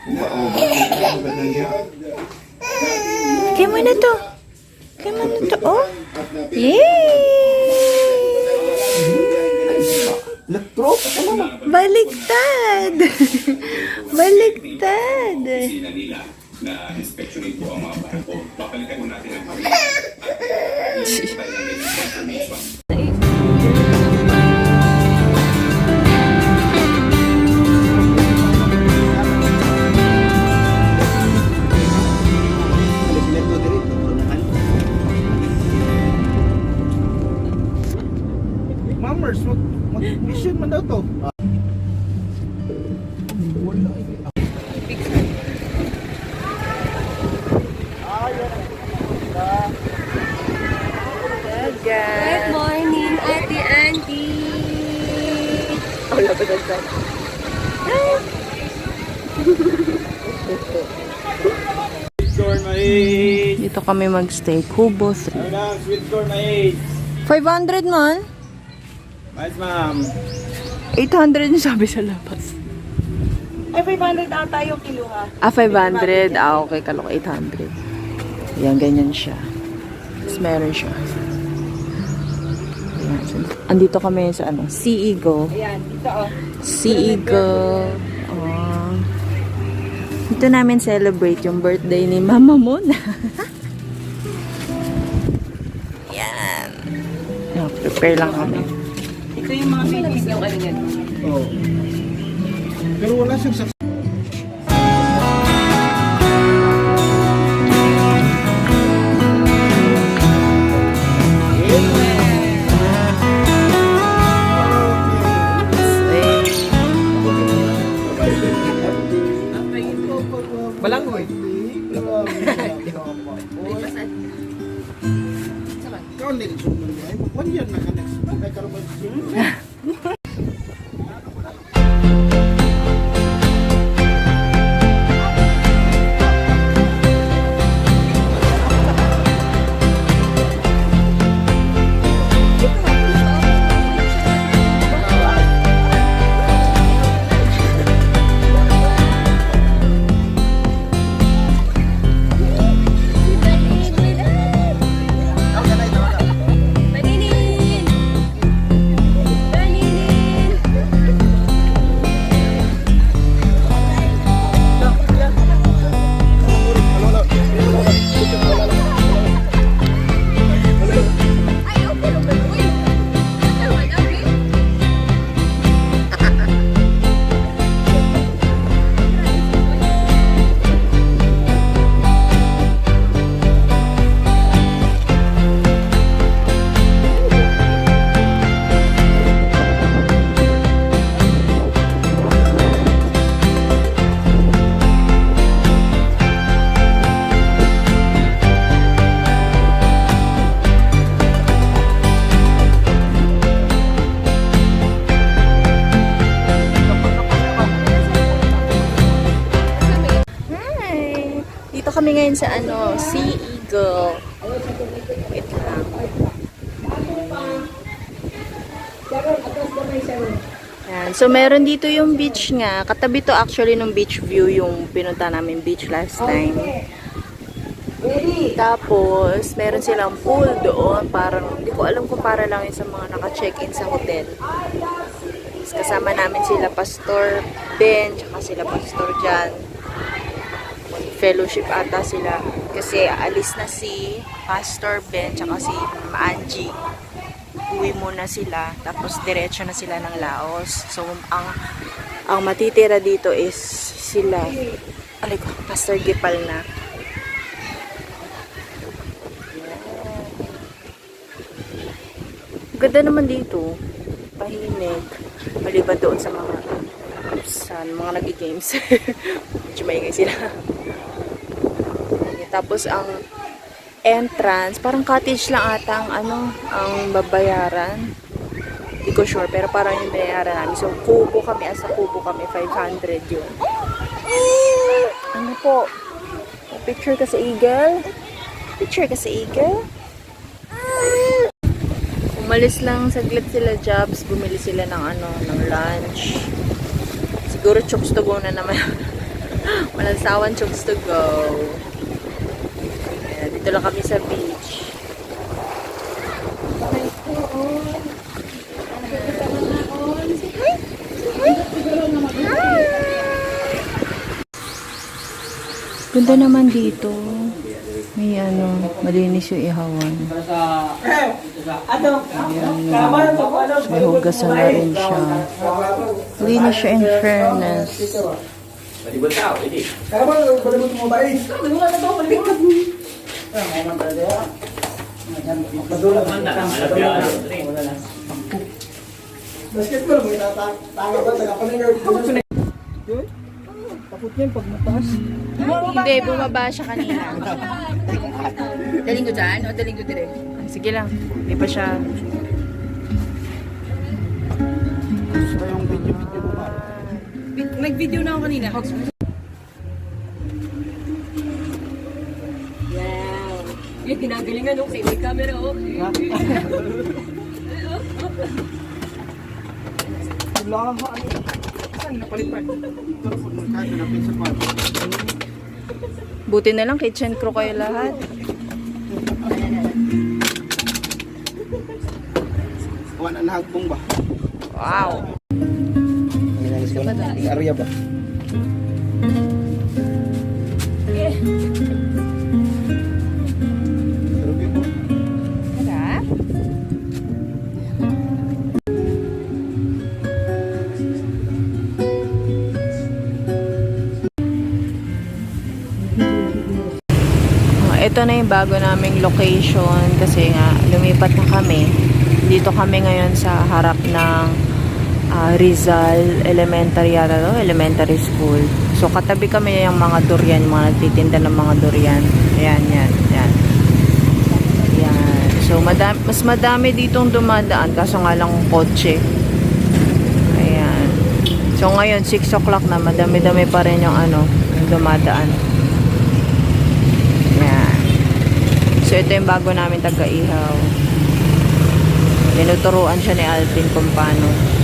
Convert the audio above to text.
Kaya mo na to. Kaya mo na to. Oh. Yay! Electro? Baliktad! Baliktad! Na inspeksyonin po ang mga barako. Papalitan mo natin ang Mamers, mag-mission man daw to. Good Morning, Ate Auntie! Wala ba dagdag? Sweet corn mais. Dito kami magstay. Kubo 3. Ano lang, sweet corn mais. 500 man? Mais, ma'am. 800 yung sabi sa labas. Ay, 500 ata yung kilo ha. 500. Okay. Kalo ko 800. Yan, ganyan siya. Tapos meron siya. Ayan. Andito kami sa ano, Sea Eagle. Ayan, dito oh. Sea Eagle. Dito namin celebrate yung birthday ni Mama Mona. Yan. Prepare lang kami. Ito yung mga babies yung ano yan. Oh. Pero wala siyang saksi. Balangoy. Ikaw ang next one. 1 year na ka next. May karabal. Kami ngayon sa ano, Sea Eagle. Wait lang. Yan. So, meron dito yung beach nga. Katabi to actually nung beach view yung pinunta namin beach last time. Tapos, meron silang pool doon. Parang, hindi ko alam kung para lang yun sa mga naka-check-in sa hotel. Tapos, kasama namin sila Pastor Ben, tsaka sila Pastor Jan. Fellowship ata sila kasi alis na si Pastor Ben tsaka si Angie. Uwi muna sila tapos diretso na sila ng Laos. So ang matitira dito is sila Pastor Gipal na. Ganda naman dito. Pahinig. Maliban doon sa mga nag-games. Medyo maingay sila. Tapos ang entrance, parang cottage lang ata ang babayaran. Hindi ko sure, pero parang yung bayaran namin. So, kubo kami, 500 yun. Ano po? Picture ka sa eagle? Picture ka sa eagle? Umalis lang saglit sila jobs, bumili sila ng lunch. Siguro chokes to go na naman. Sawan Chooks to go. Ayan, dito lang kami sa beach. Ganda naman dito. May malinis yung ihawan. May hugasan na rin siya. Linis siya in fairness. Basketball, may tanga ba? Tagapalingar. Takot yan pag mataas. Hindi, bumaba siya kanina. Daling ko dyan o daling ko dire? Sige lang, hindi pa siya. Gusto yung video mo ba? Nag-video na ako kanina. Wow. Yung ginagalingan nung sa may camera, oh. Wala ka. Saan napalipan? Magkano na pinsa pa? Buti na lang, kitchen crew kayo lahat. One and a half bong ba? Wow! Area ba? Tara. Ito na yung bago naming location kasi nga lumipat na kami. Dito kami ngayon sa harap ng Rizal Elementary yata to, Elementary School. So katabi kami yung mga durian, mga nagtitinda ng mga durian. Ayan, yan. Ayan. So mas madami ditong dumadaan kaso nga lang kotse. Ayan. So ngayon 6 o'clock na, madami-dami pa rin yung yung dumadaan. Ayan. So ito yung bago namin taga-ihaw. Tinuturuan siya ni Alvin kung paano.